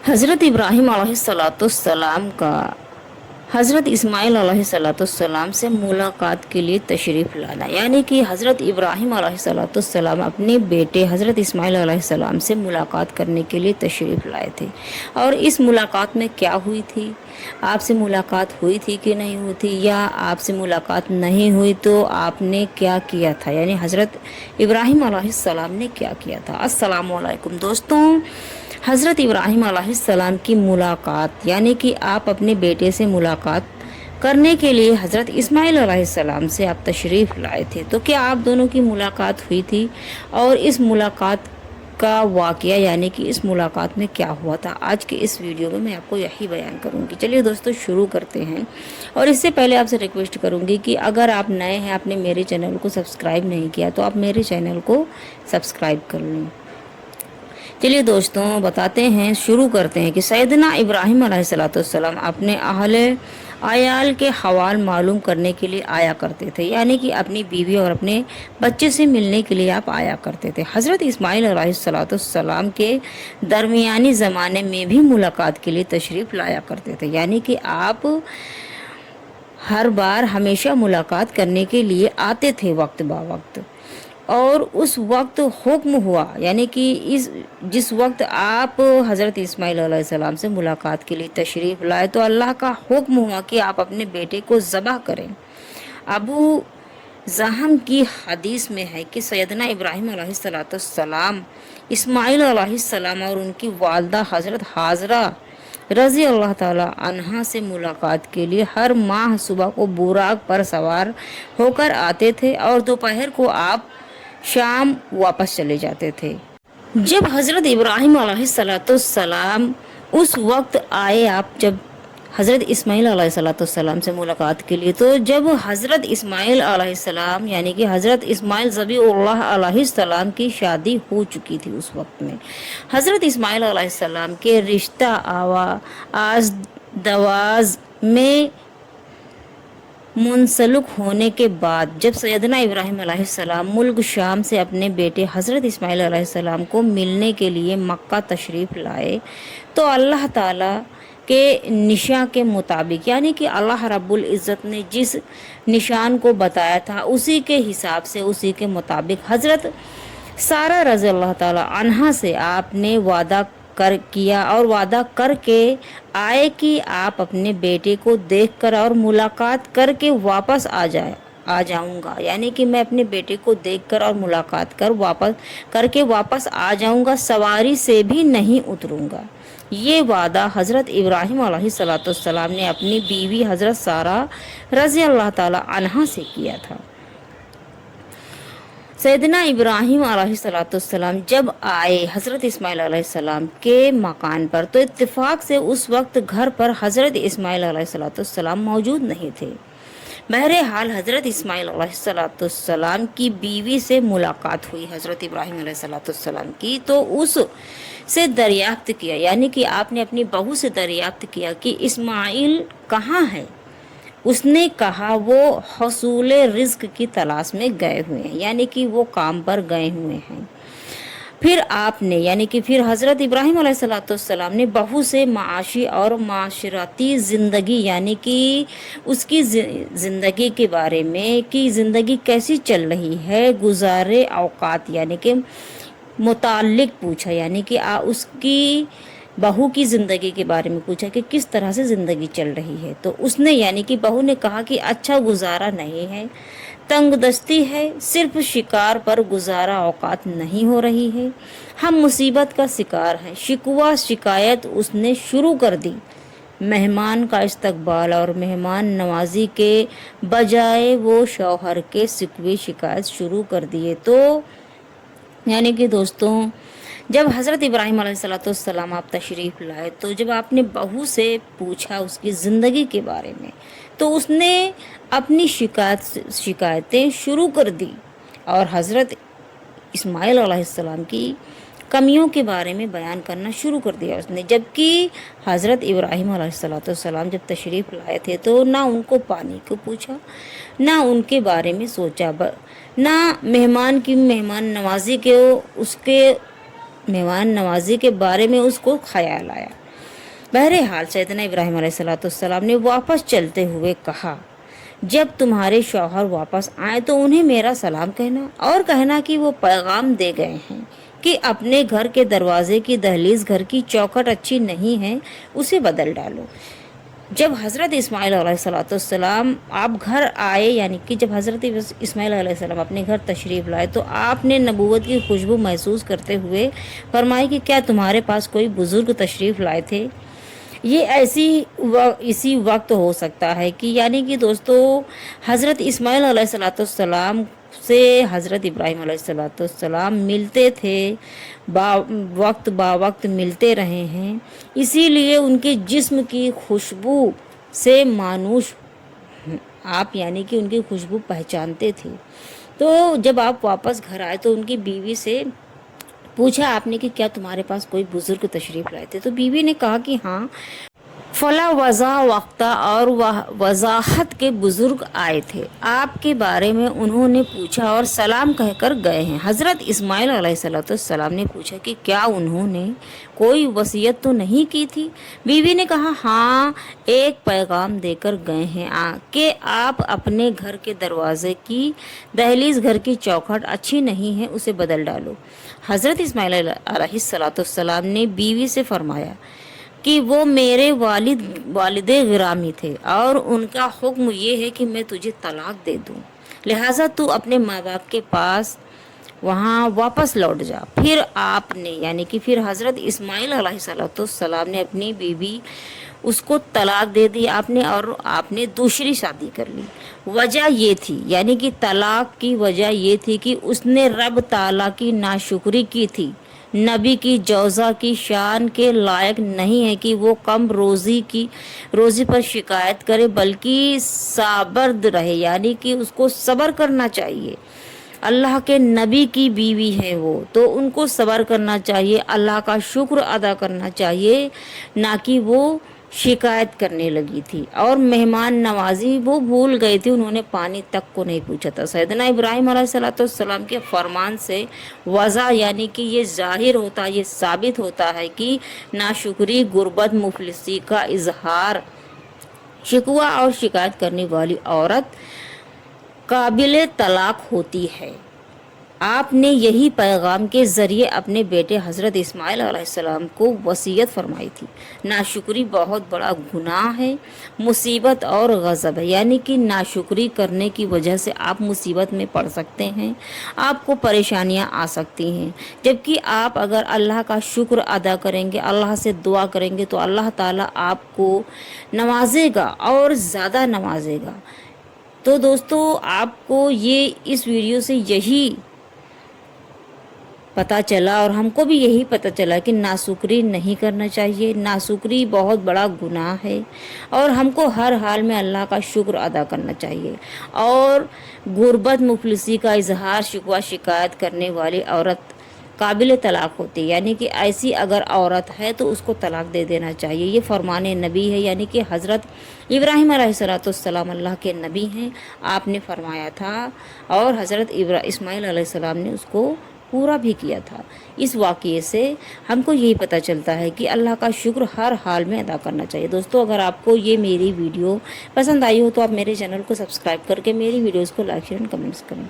हज़रत इब्राहीम अलैहिस्सलाम का हज़रत इस्माइल अलैहिस्सलाम से मुलाकात के लिए तशरीफ़ लाना, यानी कि हज़रत इब्राहीम अलैहिस्सलाम अपने बेटे हज़रत इस्माइल अलैहिस्सलाम से मुलाकात करने के लिए तशरीफ़ लाए थे। और इस मुलाकात में क्या हुई थी, आपसे मुलाकात हुई थी कि नहीं हुई थी, या आपसे मुलाकात नहीं हुई तो आपने क्या किया था, यानी हज़रत इब्राहीम अलैहिस्सलाम ने क्या किया था। अस्सलामु अलैकुम दोस्तों, हज़रत इब्राहीम अलैहिस्सलाम की मुलाकात, यानी कि आप अपने बेटे से मुलाकात करने के लिए हज़रत इस्माइल अलैहिस्सलाम से आप तशरीफ़ लाए थे। तो क्या आप दोनों की मुलाकात हुई थी, और इस मुलाकात का वाक़या, यानी कि इस मुलाकात में क्या हुआ था, आज के इस वीडियो में मैं आपको यही बयान करूंगी। चलिए दोस्तों शुरू करते हैं। और इससे पहले आपसे रिक्वेस्ट करूंगी कि अगर आप नए हैं, आपने मेरे चैनल को सब्सक्राइब नहीं किया, तो आप मेरे चैनल को सब्सक्राइब कर लें। चलिए दोस्तों बताते हैं, शुरू करते हैं कि सैयदना इब्राहीम अलैहिस्सलाम अपने अहले आयाल के हवाल मालूम करने के लिए आया करते थे, यानी कि अपनी बीवी और अपने बच्चे से मिलने के लिए आप आया करते थे। हज़रत इस्माइल अलैहिस्सलाम के दरमियानी ज़माने में भी मुलाकात के लिए तशरीफ़ लाया करते थे, यानी कि आप हर बार हमेशा मुलाकात करने के लिए आते थे वक्त बा वक्त। और उस वक्त हुक्म हुआ, यानी कि इस जिस वक्त आप हज़रत इस्माइल अलैहिस्सलाम से मुलाकात के लिए तशरीफ़ लाए, तो अल्लाह का हुक्म हुआ कि आप अपने बेटे को ज़बह करें। अबू ज़हम की हदीस में है कि सैयदना इब्राहीम अलैहिस्सलाम इस्माइल अलैहिस्सलाम और उनकी वालदा हज़रत हाजरा रज़ी अल्लाह ताला अन्हा से मुलाकात के लिए हर माह सुबह को बुराक पर सवार होकर आते थे, और दोपहर को आप शाम वापस चले जाते थे। जब हज़रत इब्राहीम अलैहिस्सलाम उस वक्त आए, आप जब हज़रत इस्माइल अलैहिस्सलाम से मुलाकात के लिए, तो जब हज़रत इस्माइल अलैहिस्सलाम, यानी कि हज़रत इस्माइल ज़बीउल्लाह अलैहिस्सलाम की शादी हो चुकी थी, उस वक्त में हज़रत इस्माइल अलैहिस्सलाम के रिश्ता आज दवाज में मुंसलिक होने के बाद जब सैयदना इब्राहीम अलैहिस्सलाम मुल्क शाम से अपने बेटे हज़रत इस्माइल अलैहिस्सलाम को मिलने के लिए मक्का तशरीफ़ लाए, तो अल्लाह ताला के निशान के मुताबिक, यानी कि अल्लाह रब्बुल इज़्ज़त ने जिस निशान को बताया था उसी के हिसाब से, उसी के मुताबिक हज़रत सारा रज़ी अल्लाह ताला अन्हा से आपने वादा कर किया और वादा करके आए कि आप अपने बेटे को देखकर और मुलाकात करके वापस आ जाऊंगा, यानी कि मैं अपने बेटे को देखकर और मुलाकात करके वापस आ जाऊंगा, सवारी से भी नहीं उतरूंगा। ये वादा हज़रत इब्राहीम अलैहिस्सलाम ने अपनी बीवी हज़रत सारा रज़ी अल्लाह ताला अन्हा से किया था। सैयदना इब्राहीम अलैहिस्सलाम जब आए हज़रत इस्माइल अलैहिस्सलाम के मकान पर, तो इत्तेफाक से उस वक्त घर पर हज़रत इस्माइल अलैहिस्सलाम मौजूद नहीं थे। बहरहाल हज़रत इस्माइल अलैहिस्सलाम की बीवी से मुलाकात हुई हज़रत इब्राहीम अलैहिस्सलाम की, तो उस से दरियाफ्त किया, यानी कि आपने अपनी बहू से दरियाफ्त किया कि इस्माइल कहाँ है। उसने कहा वो हसूल रिज्क की तलाश में गए हुए हैं, यानी कि वो काम पर गए हुए हैं। फिर आपने, यानी कि फिर हज़रत इब्राहीम अलैहिस्सलाम ने बहू से माशी और माशरती ज़िंदगी, यानी कि उसकी ज़िंदगी के बारे में कि ज़िंदगी कैसी चल रही है, गुजारे औकात, यानी कि मुताल्लिक पूछा, यानी कि उसकी बहू की ज़िंदगी के बारे में पूछा कि किस तरह से ज़िंदगी चल रही है। तो उसने, यानी कि बहू ने कहा कि अच्छा गुजारा नहीं है, तंगदस्ती है, सिर्फ शिकार पर गुजारा औकात नहीं हो रही है, हम मुसीबत का शिकार हैं। शिकवा शिकायत उसने शुरू कर दी। मेहमान का इस्तकबाल और मेहमान नवाजी के बजाय वो शौहर के शिकवे शिकायत शुरू कर दिए। तो यानी कि दोस्तों, जब हज़रत इब्राहीम अलैहिस्सलाम आप तशरीफ़ लाए, तो जब आपने बहू से पूछा उसकी ज़िंदगी के बारे में, तो उसने अपनी शिकायतें शुरू कर दी और हज़रत इस्माइल अलैहिस्सलाम की कमियों के बारे में बयान करना शुरू कर दिया उसने। जबकि हज़रत इब्राहीम अलैहिस्सलाम जब तशरीफ़ लाए थे, तो ना उनको पानी को पूछा, ना उनके बारे में सोचा, ना मेहमान नवाजी के बारे में उसको ख्याल आया। बहरहाल सैयदना इब्राहिम अलैहिस्सलाम ने वापस चलते हुए कहा, जब तुम्हारे शौहर वापस आए तो उन्हें मेरा सलाम कहना और कहना कि वो पैगाम दे गए हैं कि अपने घर के दरवाजे की दहलीज, घर की चौखट अच्छी नहीं है, उसे बदल डालो। जब हज़रत इस्माइल अलैहिस्सलाम आप घर आए, यानी कि जब हज़रत इस्माइल अलैहिस्सलाम अपने घर तशरीफ़ लाए तो आपने नबूवत की खुशबू महसूस करते हुए फरमाई कि क्या तुम्हारे पास कोई बुज़ुर्ग तशरीफ़ लाए थे। ये इसी वक्त हो सकता है कि, यानी कि दोस्तों, हज़रत इस्माइल अलैहिस्सलाम से हज़रत इब्राहिम अलैहिस्सलाम मिलते थे, बा वक्त मिलते रहे हैं, इसीलिए उनके जिस्म की खुशबू से मानूस आप, यानी कि उनकी खुशबू पहचानते थे। तो जब आप वापस घर आए तो उनकी बीवी से पूछा आपने कि क्या तुम्हारे पास कोई बुजुर्ग तशरीफ़ लाए थे। तो बीवी ने कहा कि हाँ, फला वज़ा वक्ता और वह वजाहत के बुजुर्ग आए थे, आपके बारे में उन्होंने पूछा और सलाम कहकर गए हैं। हज़रत इस्माइल अलैहिस्सलाम ने पूछा कि क्या उन्होंने कोई वसीयत तो नहीं की थी। बीवी ने कहा हाँ, एक पैगाम देकर गए हैं कि आप अपने घर के दरवाजे की दहलीज, घर की चौखट अच्छी नहीं है, उसे बदल डालो। हज़रत इस्माइल अलैहिस्सलाम ने बीवी से फरमाया कि वो मेरे वालिदे गिरामी थे और उनका हुक्म ये है कि मैं तुझे तलाक दे दूं, लिहाजा तू अपने माँ बाप के पास वहाँ वापस लौट जा। फिर आपने, यानी कि फिर हज़रत इस्माइल अलैहिस्सलाम ने अपनी बीवी उसको तलाक दे दी और आपने दूसरी शादी कर ली। वजह ये थी, यानी कि तलाक की वजह ये थी कि उसने रब ताला की नाशुक्री की थी। नबी की जौज़ा की शान के लायक नहीं है कि वो कम रोज़ी पर शिकायत करे, बल्कि साबर्द रहे, यानी कि उसको सब्र करना चाहिए। अल्लाह के नबी की बीवी है वो, तो उनको सब्र करना चाहिए, अल्लाह का शुक्र अदा करना चाहिए, ना कि वो शिकायत करने लगी थी। और मेहमान नवाजी वो भूल गए थे, उन्होंने पानी तक को नहीं पूछा था। सैयदना इब्राहिम अलैहिस्सलाम के फरमान से वज़ा, यानी कि ये ज़ाहिर होता, ये साबित होता है कि नाशुक्री, गुर्बत, मुफलिसी का इजहार, शिकवा और शिकायत करने वाली औरत काबिल तलाक होती है। आपने यही पैगाम के ज़रिए अपने बेटे हज़रत इस्माइल अलैहिस्सलाम को वसीयत फरमाई थी। नाशुक्री बहुत बड़ा गुनाह है, मुसीबत और गज़ब है, यानी कि नाशुक्री करने की वजह से आप मुसीबत में पड़ सकते हैं, आपको परेशानियां आ सकती हैं। जबकि आप अगर अल्लाह का शुक्र अदा करेंगे, अल्लाह से दुआ करेंगे, तो अल्लाह ताला आपको नवाजेगा और ज़्यादा नवाजेगा। तो दोस्तों, आपको ये इस वीडियो से यही पता चला और हमको भी यही पता चला कि नाशुक्री नहीं करना चाहिए। नाशुक्री बहुत बड़ा गुनाह है और हमको हर हाल में अल्लाह का शुक्र अदा करना चाहिए। और गुर्बत, मुफलिसी का इजहार, शिकवा, शिकायत करने वाली औरत काबिल तलाक होती है, यानी कि ऐसी अगर औरत है तो उसको तलाक दे देना चाहिए। ये फरमान नबी है, यानी कि हज़रत इब्राहिम अलैहिस्सलाम अल्लाह के नबी हैं, आपने फरमाया था और हज़रत इस्माइल अलैहिस्सलाम ने उसको पूरा भी किया था। इस वाक़ये से हमको यही पता चलता है कि अल्लाह का शुक्र हर हाल में अदा करना चाहिए। दोस्तों, अगर आपको ये मेरी वीडियो पसंद आई हो तो आप मेरे चैनल को सब्सक्राइब करके मेरी वीडियोज़ को लाइक, शेयर एंड कमेंट्स करें।